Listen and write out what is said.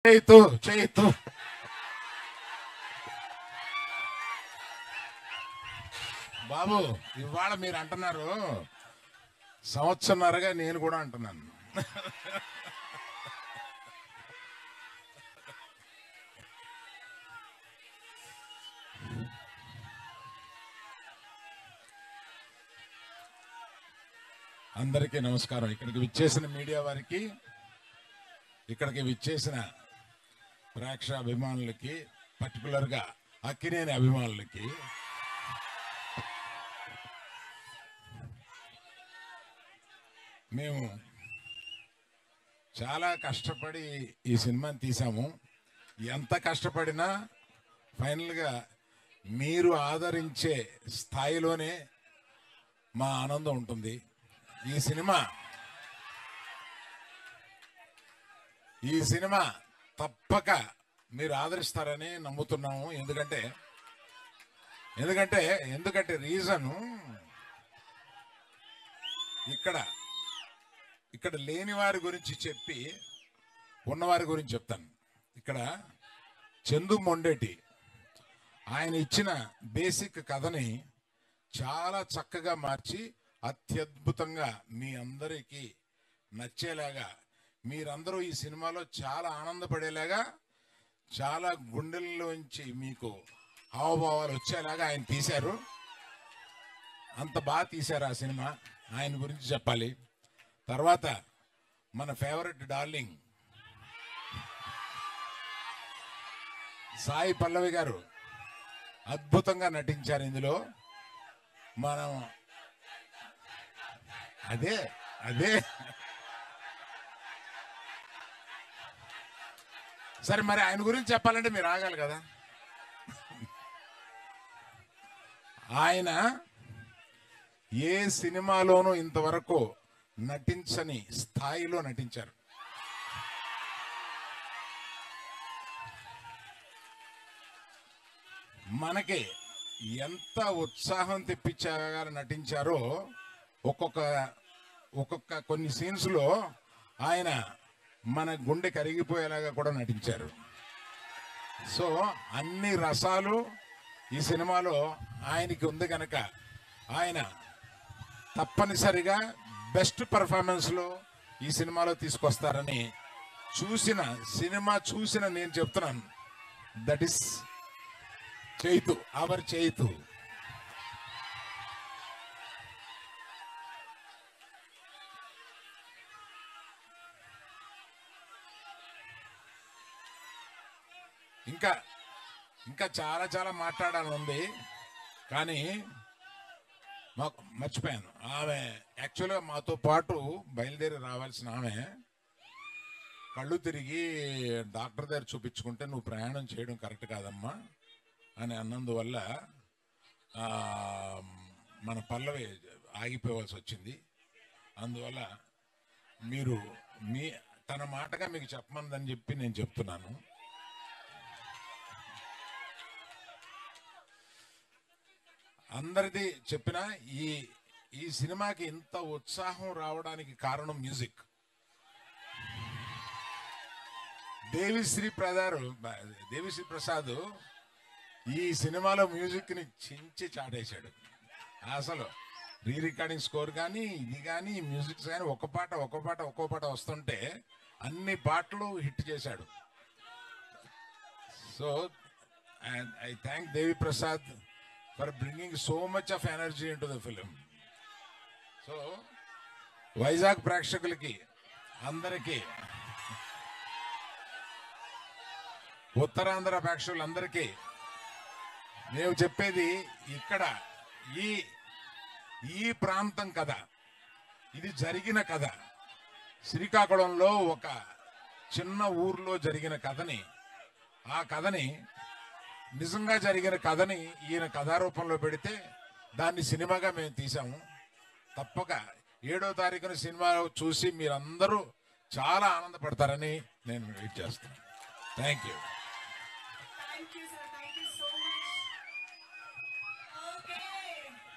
చేయొద్దు చేయొద్దు. బాబు ఇవాళ మీరు అంటున్నారు, సంవత్సరంన్నరగా నేను కూడా అంటున్నాను. అందరికీ నమస్కారం. ఇక్కడికి విచ్చేసిన మీడియా వారికి, ఇక్కడికి విచ్చేసిన ప్రేక్ష అభిమానులకి, పర్టికులర్గా అక్కినేని అభిమానులకి మేము చాలా కష్టపడి ఈ సినిమాని తీసాము. ఎంత కష్టపడినా ఫైనల్గా మీరు ఆదరించే స్థాయిలోనే మా ఆనందం ఉంటుంది. ఈ సినిమా తప్పక మీరు ఆదరిస్తారని నమ్ముతున్నాము. ఎందుకంటే రీజను ఇక్కడ లేని వారి గురించి చెప్పి ఉన్నవారి గురించి చెప్తాను. ఇక్కడ చందు మొండేటి ఆయన ఇచ్చిన బేసిక్ కథని చాలా చక్కగా మార్చి అత్యద్భుతంగా మీ అందరికీ నచ్చేలాగా, మీరందరూ ఈ సినిమాలో చాలా ఆనందపడేలాగా, చాలా గుండెల్లోంచి మీకు హావభావాలు వచ్చేలాగా ఆయన తీశారు. అంత బాగా తీశారు ఆ సినిమా. ఆయన గురించి చెప్పాలి. తర్వాత మన ఫేవరెట్ డార్లింగ్ సాయి పల్లవి గారు అద్భుతంగా నటించారు ఇందులో. మనం అదే సరే, మరి ఆయన గురించి చెప్పాలంటే మీరు ఆగాలి కదా. ఆయన ఏ సినిమాలోనూ ఇంతవరకు నటించని స్థాయిలో నటించారు. మనకి ఎంత ఉత్సాహం తెప్పించగా నటించారో, ఒక్కొక్క కొన్ని సీన్స్లో ఆయన మన గుండె కరిగిపోయేలాగా కూడా నటించారు. సో అన్ని రసాలు ఈ సినిమాలో ఆయనకి ఉంది కనుక ఆయన తప్పనిసరిగా బెస్ట్ పర్ఫార్మెన్స్లో ఈ సినిమాలో తీసుకొస్తారని చూసిన నేను చెప్తున్నాను. That is Chaitu, our Chaitu. ఇంకా చాలా చాలా మాట్లాడాలని ఉంది, కానీ మాకు మర్చిపోయాను. ఆమె యాక్చువల్గా మాతో పాటు బయలుదేరి రావాల్సిన ఆమె కళ్ళు తిరిగి డాక్టర్ దగ్గర చూపించుకుంటే నువ్వు ప్రయాణం చేయడం కరెక్ట్ కాదమ్మా అని అన్నందువల్ల మన పల్లవి ఆగిపోవాల్సి వచ్చింది. అందువల్ల మీరు తన మాటగా మీకు చెప్పమని చెప్పి నేను చెప్తున్నాను. అందరిది చెప్పిన ఈ సినిమాకి ఇంత ఉత్సాహం రావడానికి కారణం మ్యూజిక్. దేవిశ్రీ ప్రసాద్ ఈ సినిమాలో మ్యూజిక్ని చించి చాటేశాడు. అసలు రీ రికార్డింగ్ స్కోర్ కానీ ఇది కానీ మ్యూజిక్స్ కానీ ఒక్కో పాట వస్తుంటే అన్ని పాటలు హిట్ చేశాడు. So I thank Devi Prasad for bringing so much of energy into the film. So Vizag ప్రేక్షకులకి అందరికీ, ఉత్తరాంధ్ర ప్రేక్షకులందరికీ నేను చెప్పేది, ఇక్కడ ఈ ప్రాంతం కథ, ఇది జరిగిన కథ. శ్రీకాకుళంలో ఒక చిన్న ఊర్లో జరిగిన కథని, ఆ కథని నిజంగా జరిగిన కథని ఈయన కథారూపంలో పెడితే దాన్ని సినిమాగా మేము తీసాము. తప్పక 7వ తారీఖున సినిమా చూసి మీరందరూ చాలా ఆనందపడతారని నేను వెయిట్ చేస్తాను. Thank you.